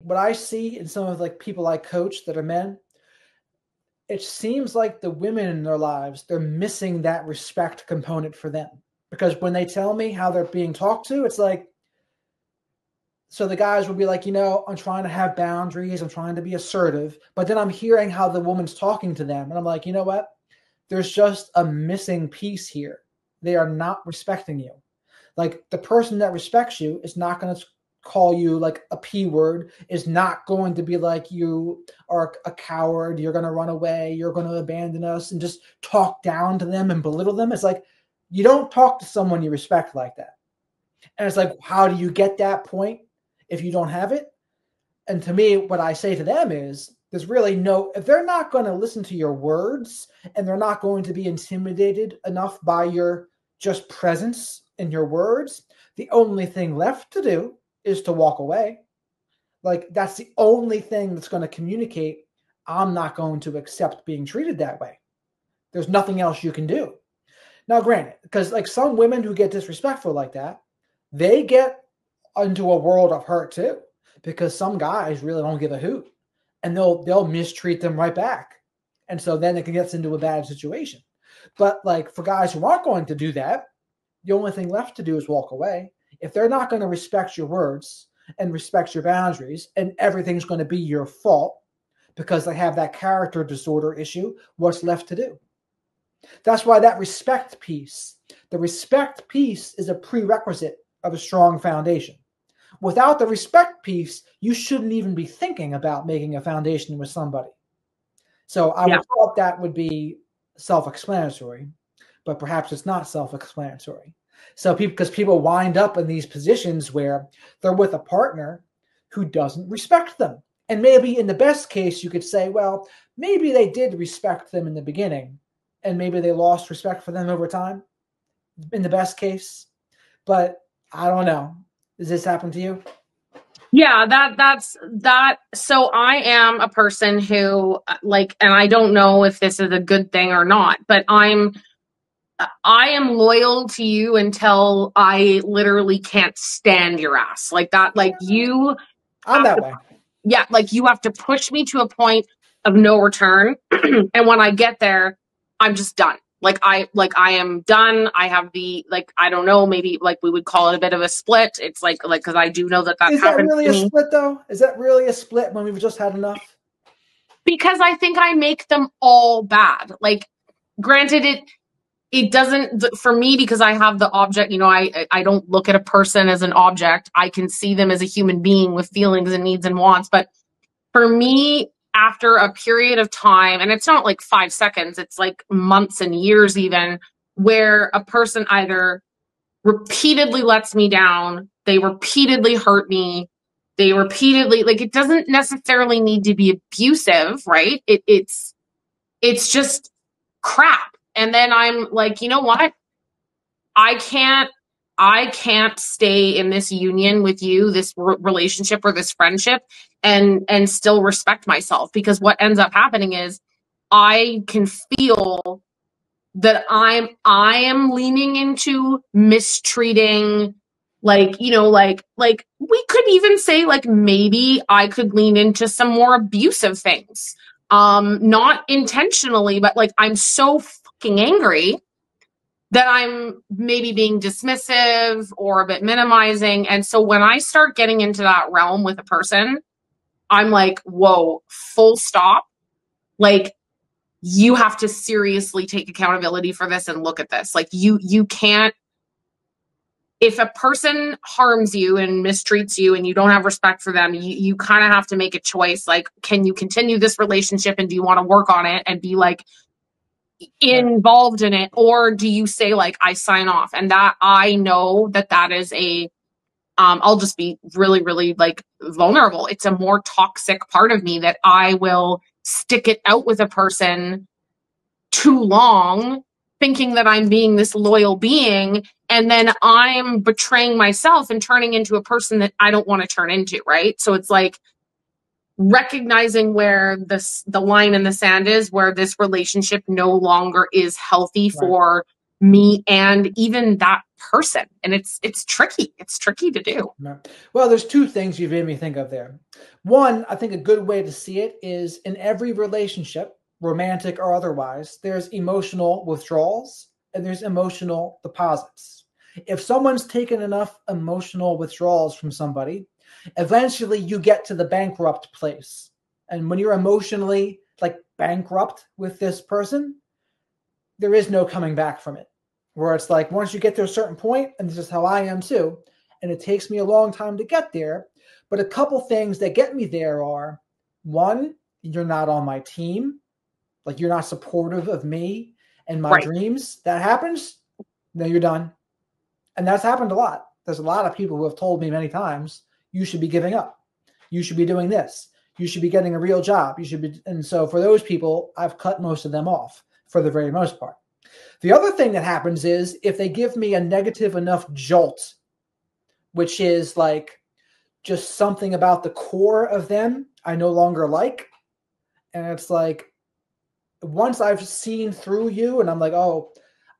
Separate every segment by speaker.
Speaker 1: What I see in some of like people I coach that are men, it seems like the women in their lives, they're missing that respect component for them. Because when they tell me how they're being talked to, it's like, so the guys will be like, I'm trying to have boundaries, I'm trying to be assertive, but then I'm hearing how the woman's talking to them, and I'm like, you know what? There's just a missing piece here. They are not respecting you. Like, the person that respects you is not going to call you like a P word, is not going to be like you are a coward, you're going to run away, you're going to abandon us, and just talk down to them and belittle them. It's like, you don't talk to someone you respect like that. And it's like, how do you get that point if you don't have it? And to me, what I say to them is, there's really no, if they're not going to listen to your words and they're not going to be intimidated enough by your just presence in your words, the only thing left to do is to walk away. Like, that's the only thing that's going to communicate, I'm not going to accept being treated that way. There's nothing else you can do. Now, granted, because like some women who get disrespectful like that, they get into a world of hurt too, because some guys really don't give a hoot, and they'll mistreat them right back. And so then it gets into a bad situation. But like for guys who aren't going to do that, the only thing left to do is walk away. If they're not going to respect your words and respect your boundaries, and everything's going to be your fault because they have that character disorder issue, what's left to do? That's why that respect piece, the respect piece is a prerequisite of a strong foundation. Without the respect piece, you shouldn't even be thinking about making a foundation with somebody. So I would thought that would be self-explanatory, but perhaps it's not self-explanatory. So because people wind up in these positions where they're with a partner who doesn't respect them. And maybe in the best case, you could say, well, maybe they did respect them in the beginning, and maybe they lost respect for them over time in the best case. But I don't know. Does this happen to you?
Speaker 2: Yeah, that's that. So I am a person who like, and I don't know if this is a good thing or not, but I am loyal to you until I literally can't stand your ass. Like that, like you
Speaker 1: I'm that way.
Speaker 2: yeah, like you have to push me to a point of no return. And when I get there, I'm just done. I am done. I have the, like, I don't know, maybe like we would call it a bit of a split. It's like, cause I do know that
Speaker 1: Is that
Speaker 2: happens
Speaker 1: really
Speaker 2: to
Speaker 1: a
Speaker 2: me.
Speaker 1: split though? Is that really a split when we've just had enough?
Speaker 2: Because I think I make them all bad. Like, granted, it doesn't, for me, because I have the object, I don't look at a person as an object. I can see them as a human being with feelings and needs and wants. But for me, after a period of time, and it's not like 5 seconds, it's like months and years even, where a person either repeatedly lets me down, they repeatedly hurt me, they repeatedly, like, it doesn't necessarily need to be abusive, right? It's just crap. And then I'm like, you know what? I can't I can't stay in this union with you, this relationship or this friendship, and still respect myself, because what ends up happening is I can feel that I am leaning into mistreating, like, like we could even say, like, maybe I could lean into some more abusive things, not intentionally, but like I'm so fucking angry that I'm maybe being dismissive or a bit minimizing. And so when I start getting into that realm with a person, I'm like, whoa, full stop. Like, you have to seriously take accountability for this and look at this. Like, you can't, if a person harms you and mistreats you and you don't have respect for them, you kind of have to make a choice. Like, can you continue this relationship, and do you want to work on it and be like involved in it, or do you say, like, I sign off? And that, I know that is a I'll just be really, really, like, vulnerable. It's a more toxic part of me that I will stick it out with a person too long, thinking that I'm being this loyal being, and then I'm betraying myself and turning into a person that I don't want to turn into, right? So it's like recognizing where the line in the sand is, where this relationship no longer is healthy
Speaker 1: Right.
Speaker 2: for me and even that person. And it's tricky. It's tricky to do.
Speaker 1: Well, there's two things you've made me think of there. One, I think a good way to see it is in every relationship, romantic or otherwise, there's emotional withdrawals and there's emotional deposits. If someone's taken enough emotional withdrawals from somebody, eventually you get to the bankrupt place. And when you're emotionally like bankrupt with this person, there is no coming back from it. Where it's like, once you get to a certain point, and this is how I am too, and it takes me a long time to get there, but a couple things that get me there are, one, you're not on my team. Like, you're not supportive of me and my dreams. That happens, then you're done. And that's happened a lot. There's a lot of people who have told me many times, you should be giving up. You should be doing this. You should be getting a real job. You should be. And so for those people, I've cut most of them off for the very most part. The other thing that happens is if they give me a negative enough jolt, which is like just something about the core of them I no longer like. And it's like, once I've seen through you and I'm like, oh,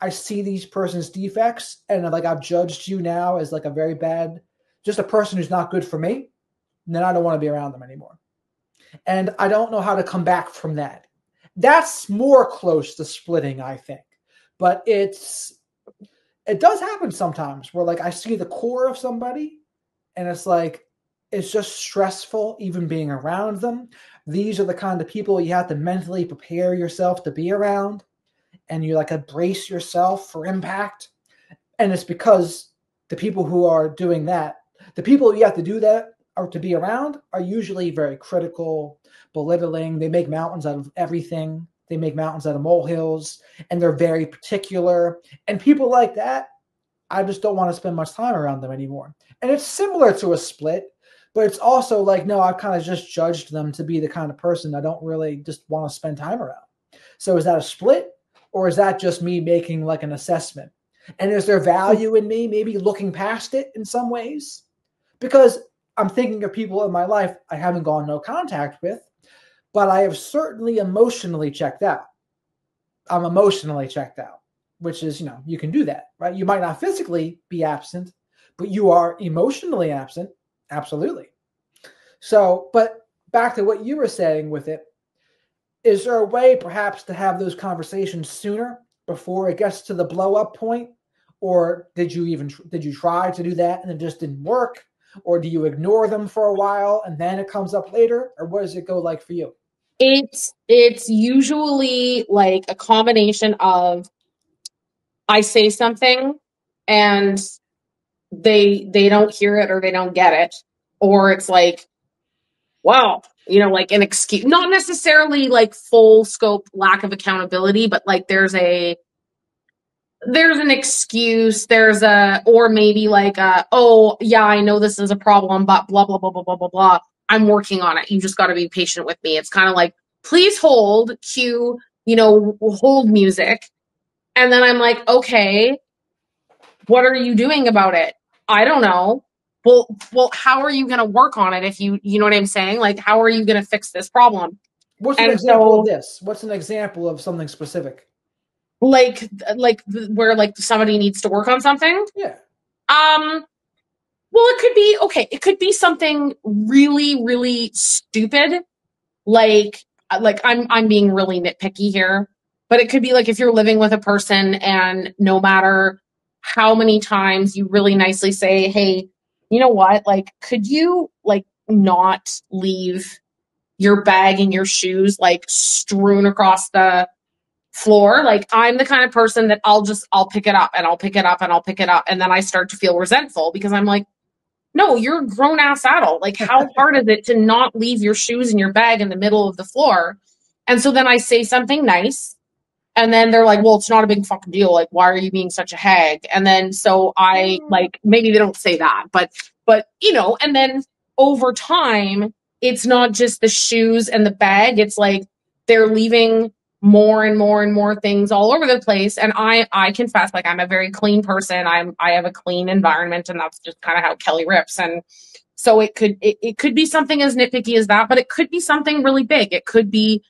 Speaker 1: I see these person's defects and like I've judged you now as like a very bad, just a person who's not good for me, then I don't want to be around them anymore. And I don't know how to come back from that. That's more close to splitting, I think. But it does happen sometimes where like I see the core of somebody and it's like, it's just stressful even being around them. These are the kind of people you have to mentally prepare yourself to be around, and you like brace yourself for impact. And it's because the people who are doing that, the people you have to do that or to be around are usually very critical, belittling. They make mountains out of everything. They make mountains out of molehills, and they're very particular. And people like that, I just don't want to spend much time around them anymore. And it's similar to a split, but it's also like, no, I've kind of just judged them to be the kind of person I don't really just want to spend time around. So is that a split, or is that just me making like an assessment? And is there value in me maybe looking past it in some ways? Because I'm thinking of people in my life I haven't gone no contact with, but I have certainly emotionally checked out. I'm emotionally checked out, which is, you can do that, right? You might not physically be absent, but you are emotionally absent. Absolutely. So, but back to what you were saying with it, is there a way perhaps to have those conversations sooner before it gets to the blow up point? Or did you try to do that and it just didn't work? Or do you ignore them for a while and then it comes up later? Or what does it go like for you?
Speaker 2: It's usually like a combination of I say something and they don't hear it or they don't get it, or it's like, wow, like an excuse, not necessarily like full scope lack of accountability, but like there's an excuse, or maybe like oh yeah, I know this is a problem, but blah blah blah blah blah blah blah, I'm working on it, you just got to be patient with me. It's kind of like, please hold, cue, hold music. And then I'm like, okay, what are you doing about it? I don't know. Well, how are you going to work on it if you know what I'm saying? Like, how are you going to fix this problem?
Speaker 1: What's an example of this? What's an example of something specific?
Speaker 2: Like where like somebody needs to work on something?
Speaker 1: Yeah.
Speaker 2: Well, it could be, okay, it could be something really, really stupid. Like I'm being really nitpicky here, but it could be like if you're living with a person and no matter how many times you really nicely say, hey, you know what? Like, could you like not leave your bag and your shoes like strewn across the floor? Like, I'm the kind of person that I'll pick it up and I'll pick it up and I'll pick it up. And then I start to feel resentful because I'm like, no, you're a grown ass adult. Like, how hard is it to not leave your shoes in your bag in the middle of the floor? And so then I say something nice. And then they're like, well, it's not a big fucking deal. Like, why are you being such a hag? And then so I like, maybe they don't say that, but, and then over time, it's not just the shoes and the bag. It's like they're leaving more and more and more things all over the place. And I confess, like, I'm a very clean person. I have a clean environment, and that's just kind of how Kelly rips. And so it could be something as nitpicky as that, but it could be something really big. It could be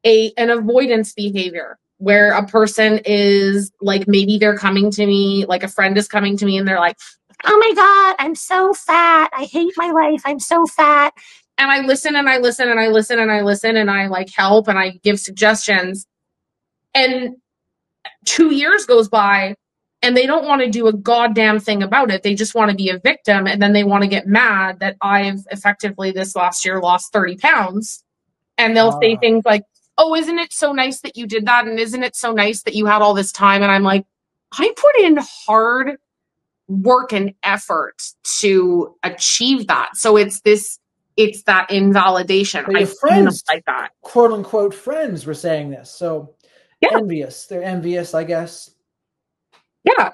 Speaker 2: an avoidance behavior. where a person is like, maybe they're coming to me, like a friend is coming to me and they're like, oh my God, I'm so fat. I hate my life. I'm so fat. And I listen and I listen and I listen and I listen and I like help and I give suggestions. And 2 years goes by and they don't want to do a goddamn thing about it. They just want to be a victim. And then they want to get mad that I've effectively this last year lost 30 pounds. And they'll say things like, oh, isn't it so nice that you did that? And isn't it so nice that you had all this time? And I'm like, I put in hard work and effort to achieve that. So it's that invalidation.
Speaker 1: But your friends, like that, quote unquote friends, were saying this. So yeah. Envious. They're envious, I guess.
Speaker 2: Yeah,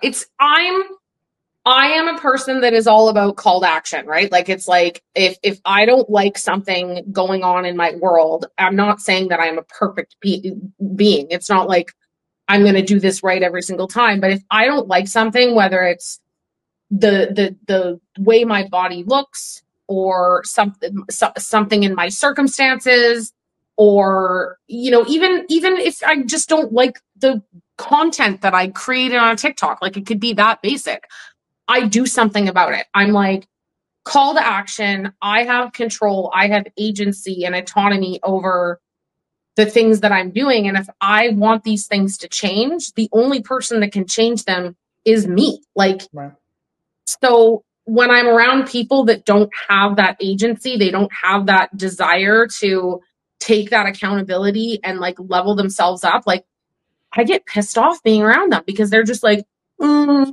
Speaker 2: I am a person that is all about call to action, right? Like, it's like, if I don't like something going on in my world, I'm not saying that I'm a perfect being. It's not like I'm going to do this right every single time. But if I don't like something, whether it's the way my body looks or something in my circumstances, or, you know, even if I just don't like the content that I created on TikTok, like it could be that basic, I do something about it. I'm like, call to action. I have control. I have agency and autonomy over the things that I'm doing. And if I want these things to change, the only person that can change them is me. Like, right. So when I'm around people that don't have that agency, they don't have that desire to take that accountability and like level themselves up, like, I get pissed off being around them because they're just like, my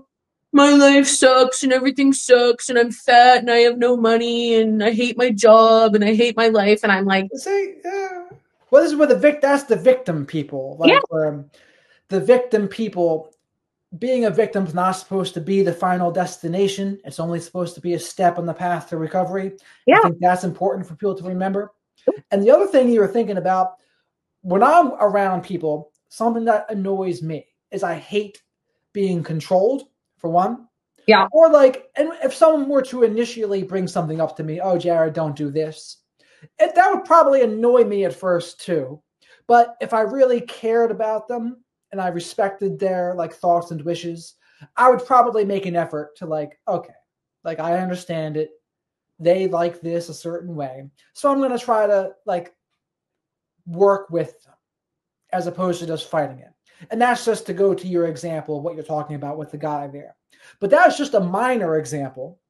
Speaker 2: life sucks and everything sucks and I'm fat and I have no money and I hate my job and I hate my life. And I'm like,
Speaker 1: see, well, this is where that's the victim people. Like, yeah. The victim people, being a victim is not supposed to be the final destination. It's only supposed to be a step on the path to recovery. Yeah. I think that's important for people to remember. And the other thing you were thinking about, when I'm around people, something that annoys me is I hate being controlled, for one.
Speaker 2: Yeah.
Speaker 1: Or like, and if someone were to initially bring something up to me, oh, Jared, don't do this. That would probably annoy me at first too. But if I really cared about them and I respected their like thoughts and wishes, I would probably make an effort to like, okay, like I understand it. They like this a certain way. So I'm going to try to like work with them as opposed to just fighting it. And that's just to go to your example of what you're talking about with the guy there. But that's just a minor example